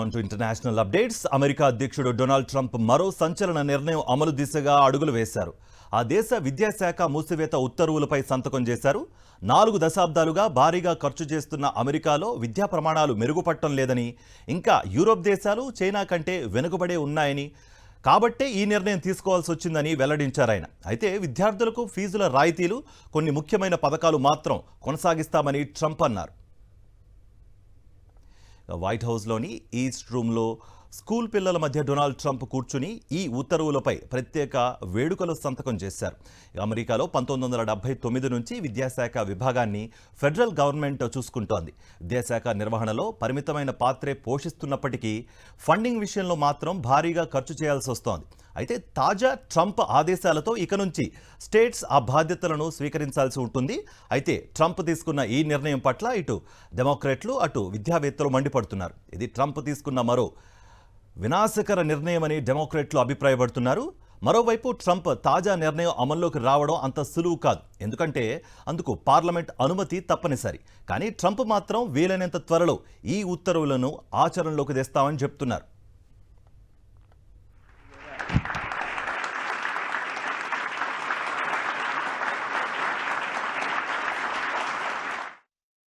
On to international updates. America అధ్యక్షుడు Donald Trump మరో సంచలన నిర్ణయం అమలు దిశగా అడుగులు వేశారు. ఆ దేశ విద్యాశాఖ మూసివేత ఉత్తర్వులపై సంతకం చేశారు. 4 దశాబ్దాలుగా భారీగా ఖర్చు చేస్తున్న అమెరికాలో విద్యా ప్రమాణాలు మెరుగుపడటం లేదని, ఇంకా యూరోప్ దేశాలు చైనా కంటే వెనుకబడే ఉన్నాయని, కాబట్టే ఈ నిర్ణయం తీసుకోవాల్సి వచ్చిందని వెల్లడించారు ఆయన. అయితే విద్యార్థులకు ఫీజుల రాయితీలు, కొన్ని ముఖ్యమైన పథకాలు మాత్రం కొనసాగిస్తామని ట్రంప్ అన్నారు. వైట్ హౌస్లోని ఈస్ట్ రూమ్లో స్కూల్ పిల్లల మధ్య డొనాల్డ్ ట్రంప్ కూర్చుని ఈ ఉత్తర్వులపై ప్రత్యేక వేడుకలు సంతకం చేశారు. అమెరికాలో 1979 నుంచి విద్యాశాఖ విభాగాన్ని ఫెడరల్ గవర్నమెంట్ చూసుకుంటోంది. విద్యాశాఖ నిర్వహణలో పరిమితమైన పాత్రే పోషిస్తున్నప్పటికీ ఫండింగ్ విషయంలో మాత్రం భారీగా ఖర్చు చేయాల్సి వస్తోంది. అయితే తాజా ట్రంప్ ఆదేశాలతో ఇక నుంచి స్టేట్స్ ఆ బాధ్యతలను స్వీకరించాల్సి ఉంటుంది. అయితే ట్రంప్ తీసుకున్న ఈ నిర్ణయం పట్ల ఇటు డెమోక్రాట్లు, అటు విద్యావేత్తలు మండిపడుతున్నారు. ఇది ట్రంప్ తీసుకున్న మరో వినాశకర నిర్ణయమని డెమోక్రాట్లు అభిప్రాయపడుతున్నారు. మరోవైపు ట్రంప్ తాజా నిర్ణయం అమల్లోకి రావడం అంత సులువు కాదు, ఎందుకంటే అందుకు పార్లమెంట్ అనుమతి తప్పనిసరి. కానీ ట్రంప్ మాత్రం వీలైనంత త్వరలో ఈ ఉత్తర్వులను ఆచరణలోకి తెస్తామని చెప్తున్నారు.